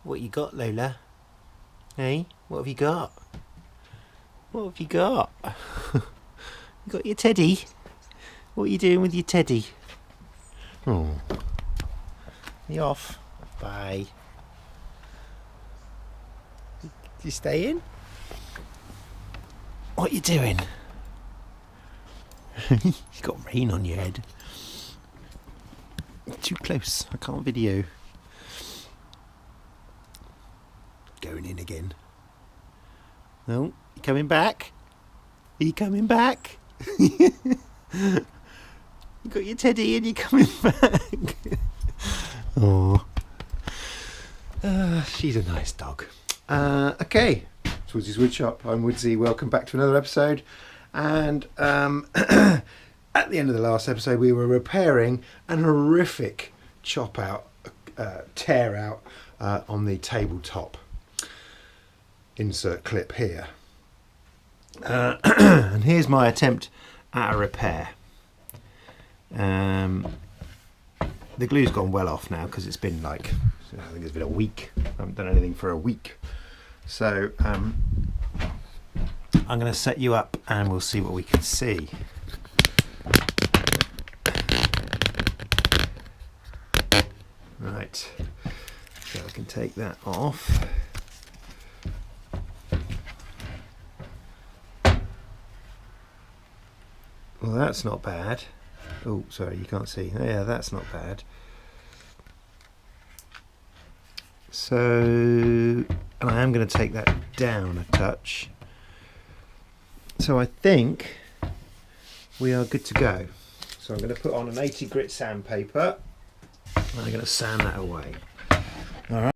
What you got, Lola? Hey, what have you got? What have you got? You got your teddy? What are you doing with your teddy? Oh, you off? Bye. You staying? What you doing? You got rain on your head. Too close. I can't video. Going in again. No, you coming back? Are you coming back? You got your teddy and you're coming back. Oh, she's a nice dog. Okay, it's Woodsy's Woodshop. I'm Woodsy. Welcome back to another episode. And at the end of the last episode, we were repairing an horrific tear out on the tabletop. Insert clip here. And here's my attempt at a repair. The glue's gone well off now because it's been I think it's been a week. I haven't done anything for a week. So I'm going to set you up and we'll see what we can see. Right, so I can take that off. Well, that's not bad. Oh, sorry, you can't see. Yeah, that's not bad. So, and I am going to take that down a touch. So I think we are good to go. So I'm going to put on an 80 grit sandpaper. And I'm going to sand that away. All right.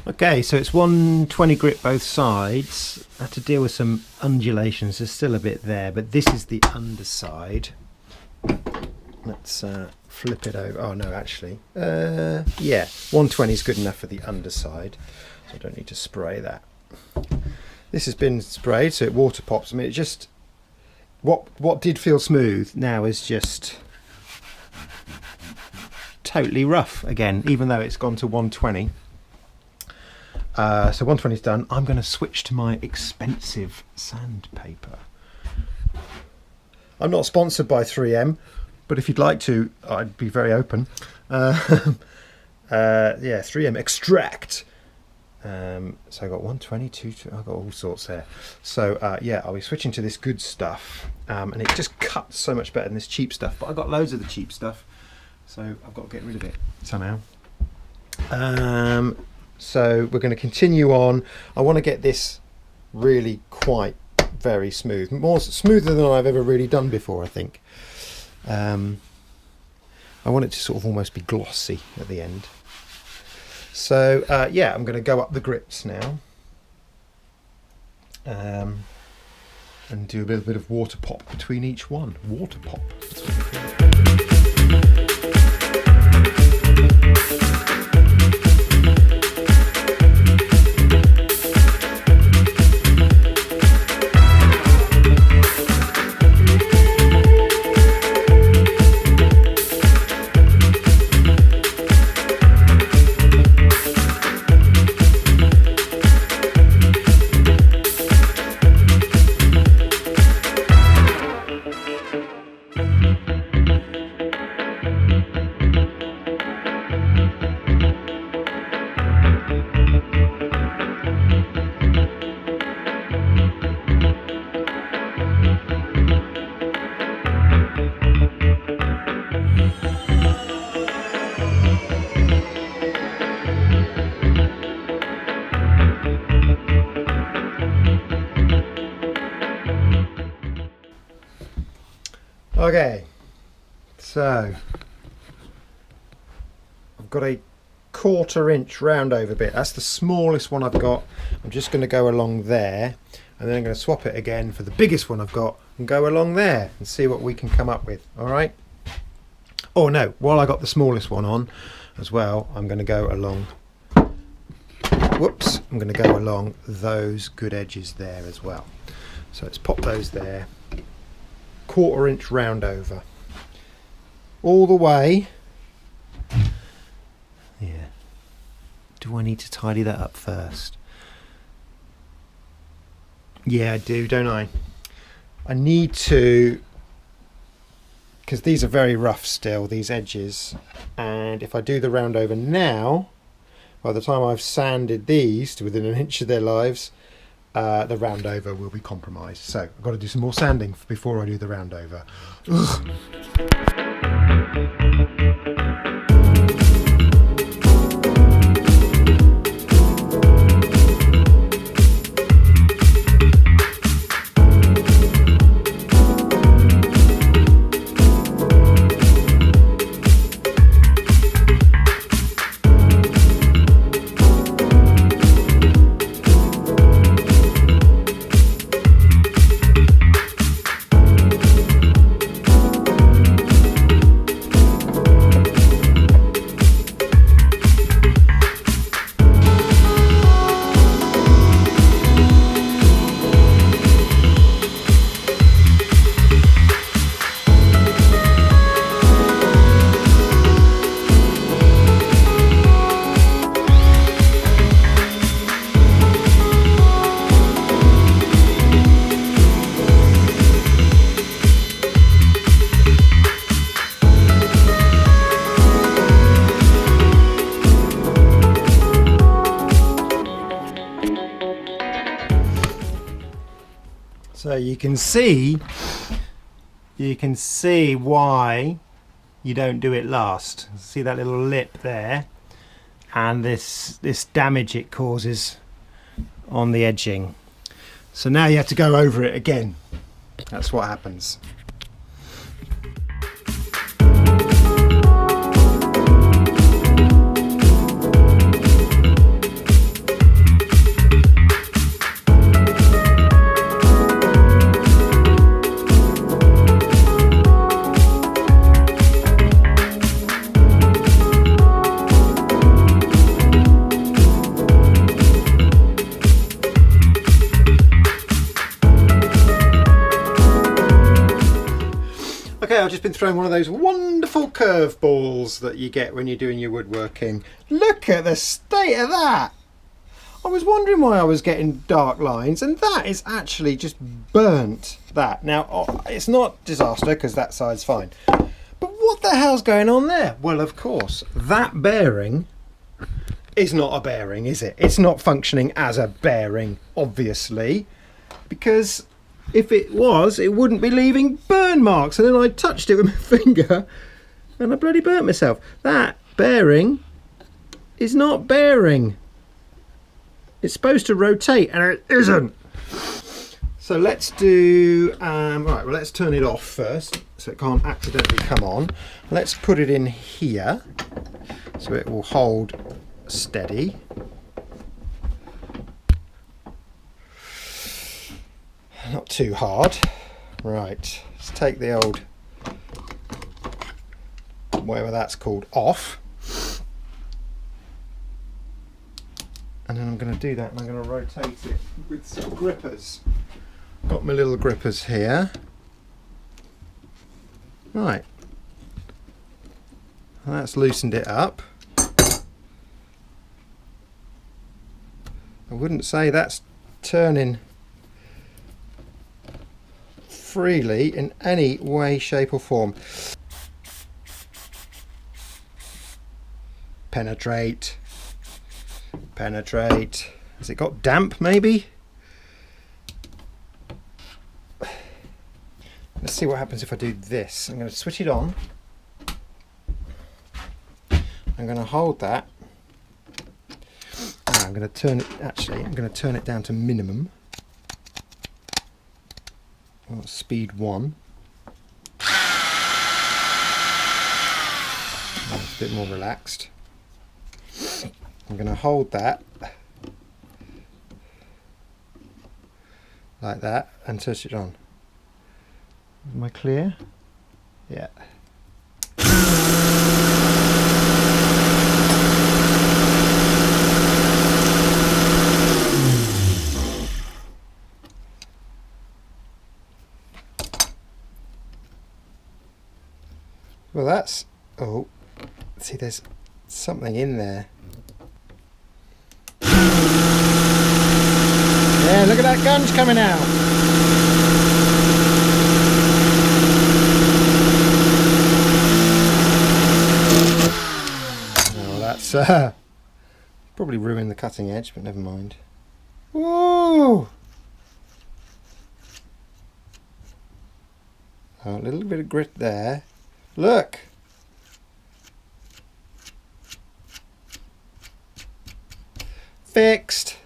Okay, so it's 120 grit both sides. I had to deal with some undulations. There's still a bit there, but this is the underside. Let's flip it over. Oh no, actually, yeah, 120 is good enough for the underside, so I don't need to spray that. This has been sprayed, so it water pops. I mean, it just what did feel smooth now is just totally rough again, even though it's gone to 120. So 120 is done. I'm going to switch to my expensive sandpaper. I'm not sponsored by 3M, but if you'd like to, I'd be very open. Yeah, 3M Extract. So I got 122. I've got all sorts there. So yeah, I'll be switching to this good stuff, and it just cuts so much better than this cheap stuff. But I've got loads of the cheap stuff, so I've got to get rid of it somehow. So we're going to continue on. I want to get this really quite very smooth, smoother than I've ever really done before, I think. I want it to sort of almost be glossy at the end. So yeah, I'm going to go up the grips now and do a little bit of water pop between each one. Water pop. That's what we call it. Okay, so I've got a 1/4 inch round over bit. That's the smallest one I've got. I'm just going to go along there, and then I'm going to swap it again for the biggest one I've got and go along there and see what we can come up with. All right. Oh no, while I got the smallest one on as well, I'm going to go along, whoops, I'm going to go along those good edges there as well. So let's pop those there, 1/4 inch round over, all the way. Yeah. Do I need to tidy that up first? Yeah, I do, don't I? I need to, because these are very rough still, these edges, and if I do the round over now, by the time I've sanded these to within 1 inch of their lives, the round over will be compromised. So I've got to do some more sanding before I do the round over. Ugh. So you can see why you don't do it last. See that little lip there, and this damage it causes on the edging. So now you have to go over it again. That's what happens. Okay, I've just been throwing one of those wonderful curveballs that you get when you're doing your woodworking. Look at the state of that! I was wondering why I was getting dark lines, and that is actually just burnt that. Now, it's not disaster because that side's fine. But what the hell's going on there? Well, of course, that bearing is not a bearing, is it? It's not functioning as a bearing, obviously, because if it was, it wouldn't be leaving burn marks. And then I touched it with my finger and I bloody burnt myself. That bearing is not bearing. It's supposed to rotate and it isn't. So let's do, right, well, let's turn it off first so it can't accidentally come on. Let's put it in here so it will hold steady. Not too hard. Right, let's take the old, whatever that's called, off. And then I'm going to do that and I'm going to rotate it with some grippers. Got my little grippers here. Right. And that's loosened it up. I wouldn't say that's turning freely in any way, shape or form. Penetrate. Penetrate. Has it got damp maybe? Let's see what happens if I do this. I'm going to switch it on. I'm going to hold that. And I'm going to turn it, actually, I'm going to turn it down to minimum. Well, speed 1. bit more relaxed. I'm going to hold that like that and touch it on. Am I clear? Yeah. Well, that's, oh, see, there's something in there. Yeah, look at that gunge coming out. Oh, that's probably ruined the cutting edge, but never mind. Woo! Oh, a little bit of grit there. Look! Fixed!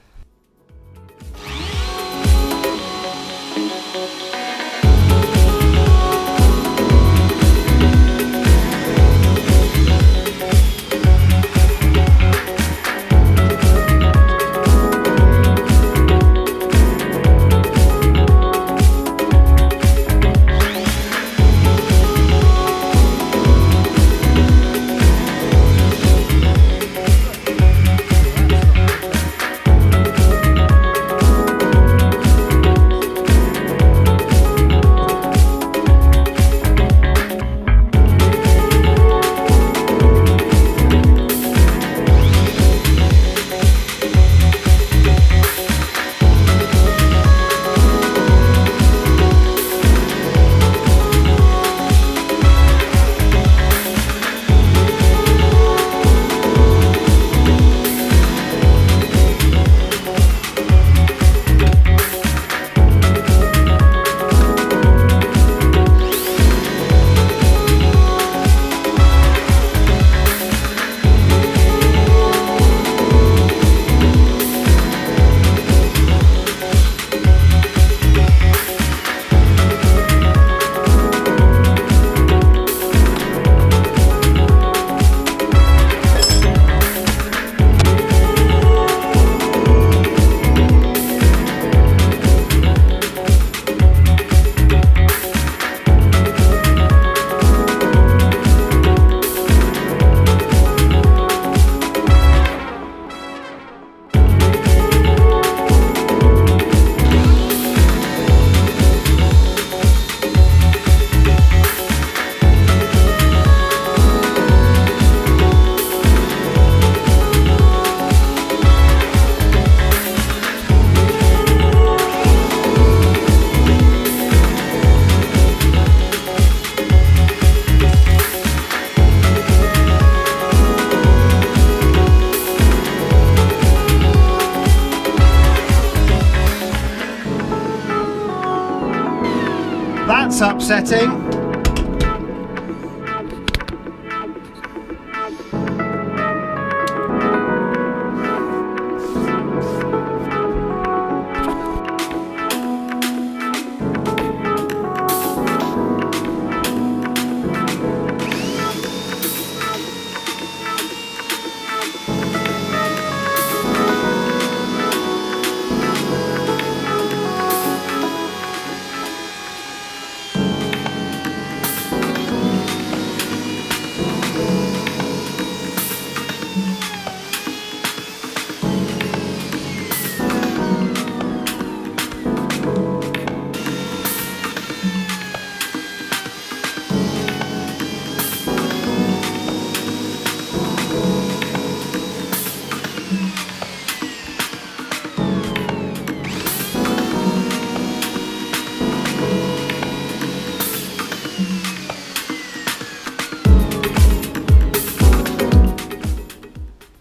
That's upsetting.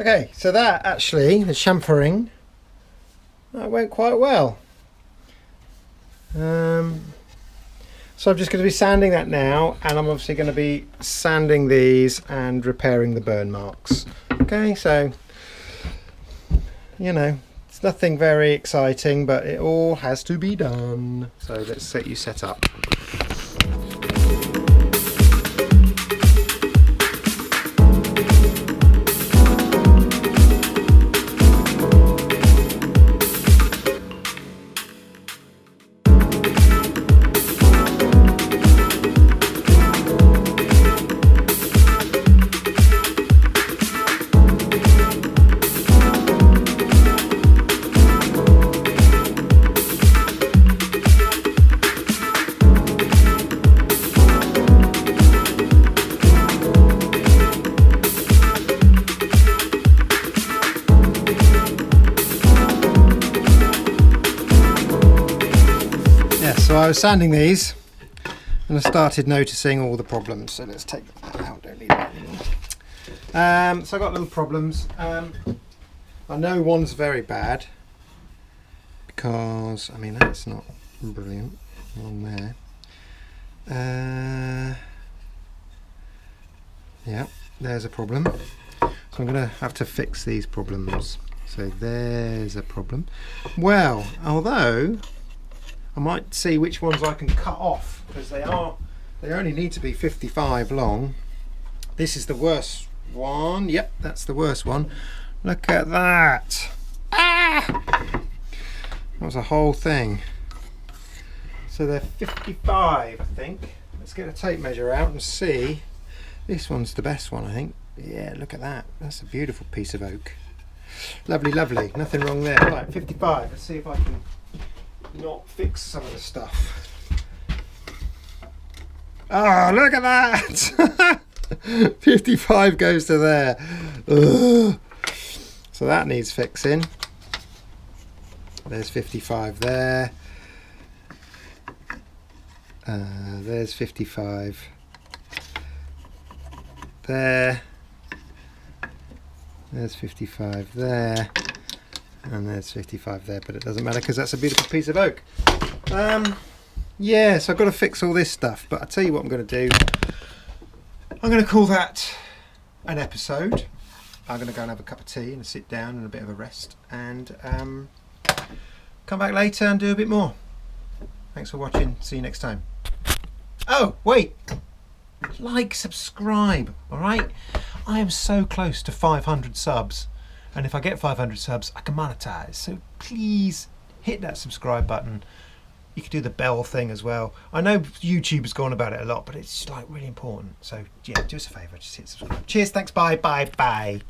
Okay, so that actually, the chamfering, that went quite well. So I'm just going to be sanding that now, and I'm obviously going to be sanding these and repairing the burn marks. Okay, so, you know, it's nothing very exciting, but it all has to be done. So let's get you set up. I was sanding these and I started noticing all the problems. So let's take that out, don't need that anymore. So I got little problems. I know one's very bad because, I mean, that's not brilliant on there. Yeah, there's a problem. So I'm going to have to fix these problems. So there's a problem. Well, although I might see which ones I can cut off, because they only need to be 55 long. This is the worst one. Yep, that's the worst one. Look at that. Ah! That was a whole thing. So they're 55, I think. Let's get a tape measure out and see. This one's the best one, I think. Yeah, look at that. That's a beautiful piece of oak. Lovely, lovely. Nothing wrong there. Right, 55. Let's see if I can not fix some of the stuff. Oh, look at that! 55 goes to there. Ugh. So that needs fixing. There's 55 there. There's 55 there. There's 55 there. And there's 55 there, but it doesn't matter because that's a beautiful piece of oak. Yeah, so I've got to fix all this stuff, but I'll tell you what I'm going to do. I'm going to call that an episode. I'm going to go and have a cup of tea and sit down and a bit of a rest, and come back later and do a bit more. Thanks for watching. See you next time. Oh, wait. Like, subscribe, all right? I am so close to 500 subs, and if I get 500 subs, I can monetize. So please hit that subscribe button. You can do the bell thing as well. I know YouTube has gone about it a lot, but it's like really important. So yeah, do us a favour, just hit subscribe. Cheers, thanks, bye, bye, bye.